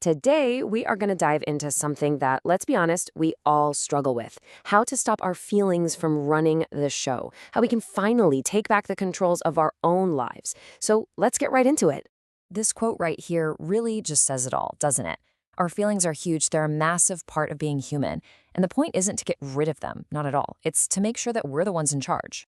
Today, we are going to dive into something that, let's be honest, we all struggle with. How to stop our feelings from running the show. How we can finally take back the controls of our own lives. So let's get right into it. This quote right here really just says it all, doesn't it? Our feelings are huge. They're a massive part of being human. And the point isn't to get rid of them, not at all. It's to make sure that we're the ones in charge.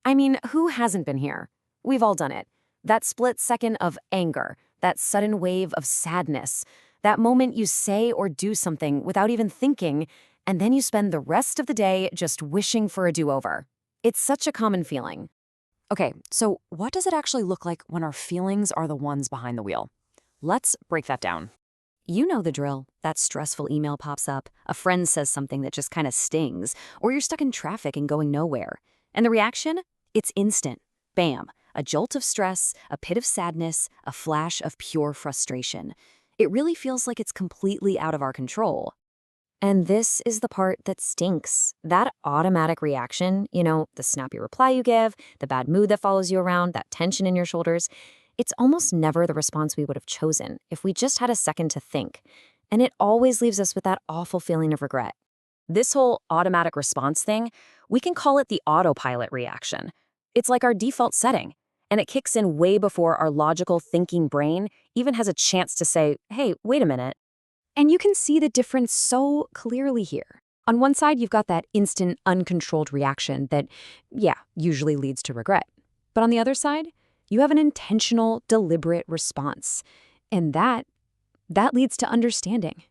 I mean, who hasn't been here? We've all done it. That split second of anger, that sudden wave of sadness, that moment you say or do something without even thinking, and then you spend the rest of the day just wishing for a do-over. It's such a common feeling. Okay, so what does it actually look like when our feelings are the ones behind the wheel? Let's break that down. You know the drill. That stressful email pops up, a friend says something that just kind of stings, or you're stuck in traffic and going nowhere. And the reaction? It's instant. Bam. A jolt of stress, a pit of sadness, a flash of pure frustration. It really feels like it's completely out of our control. And this is the part that stinks. That automatic reaction, the snappy reply you give, the bad mood that follows you around, that tension in your shoulders, it's almost never the response we would have chosen if we just had a second to think. And it always leaves us with that awful feeling of regret. This whole automatic response thing, we can call it the autopilot reaction. It's like our default setting, and it kicks in way before our logical thinking brain even has a chance to say, hey, wait a minute. And you can see the difference so clearly here. On one side, you've got that instant, uncontrolled reaction that, usually leads to regret. But on the other side, you have an intentional, deliberate response. And that leads to understanding.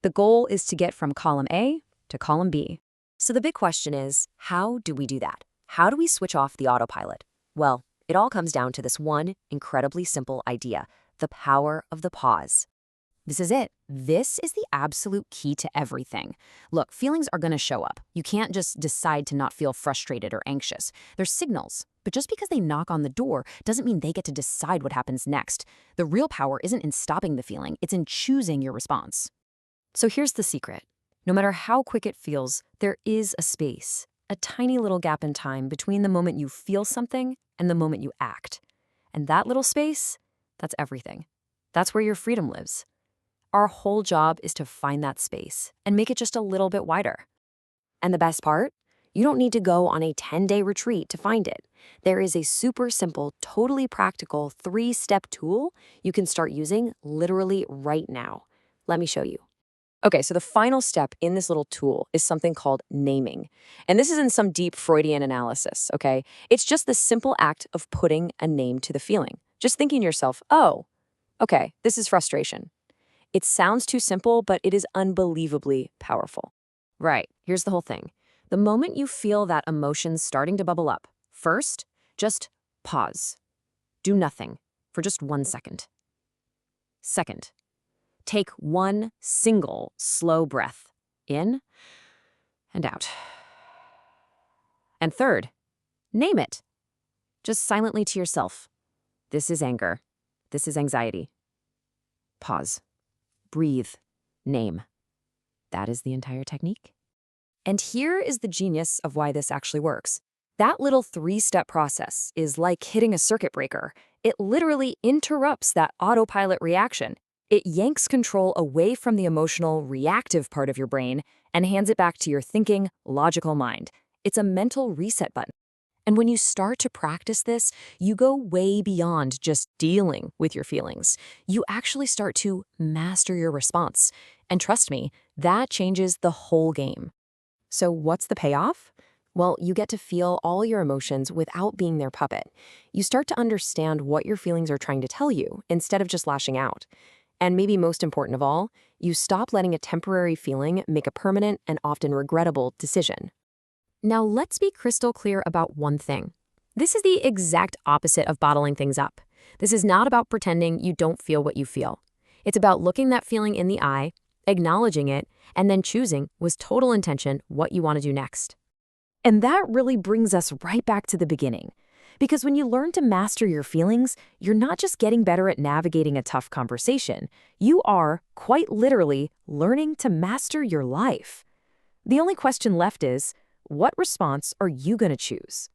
The goal is to get from column A to column B. So the big question is, how do we do that? How do we switch off the autopilot? Well, it all comes down to this one incredibly simple idea, the power of the pause. This is it. This is the absolute key to everything. Look, feelings are going to show up. You can't just decide to not feel frustrated or anxious. They're signals. But just because they knock on the door doesn't mean they get to decide what happens next. The real power isn't in stopping the feeling, it's in choosing your response. So here's the secret. No matter how quick it feels, there is a space, a tiny little gap in time between the moment you feel something and the moment you act. And that little space, that's everything. That's where your freedom lives. Our whole job is to find that space and make it just a little bit wider. And the best part? You don't need to go on a 10-day retreat to find it. There is a super simple, totally practical 3-step tool you can start using literally right now. Let me show you. Okay, so the final step in this little tool is something called naming. And this isn't some deep Freudian analysis, okay? It's just the simple act of putting a name to the feeling. Just thinking to yourself, oh, okay, this is frustration. It sounds too simple, but it is unbelievably powerful. Right, here's the whole thing. The moment you feel that emotion starting to bubble up, first, just pause. Do nothing for just 1 second. Second, take one single slow breath in and out. And third, name it. Just silently to yourself. This is anger. This is anxiety. Pause. Breathe. Name. That is the entire technique. And here is the genius of why this actually works. That little 3-step process is like hitting a circuit breaker. It literally interrupts that autopilot reaction. It yanks control away from the emotional, reactive part of your brain and hands it back to your thinking, logical mind. It's a mental reset button. And when you start to practice this, you go way beyond just dealing with your feelings. You actually start to master your response. And trust me, that changes the whole game. So what's the payoff? Well, you get to feel all your emotions without being their puppet. You start to understand what your feelings are trying to tell you instead of just lashing out. And maybe most important of all, you stop letting a temporary feeling make a permanent and often regrettable decision. Now, let's be crystal clear about one thing. This is the exact opposite of bottling things up. This is not about pretending you don't feel what you feel. It's about looking that feeling in the eye, acknowledging it, and then choosing with total intention what you want to do next. And that really brings us right back to the beginning. Because when you learn to master your feelings, you're not just getting better at navigating a tough conversation. You are, quite literally, learning to master your life. The only question left is, what response are you going to choose?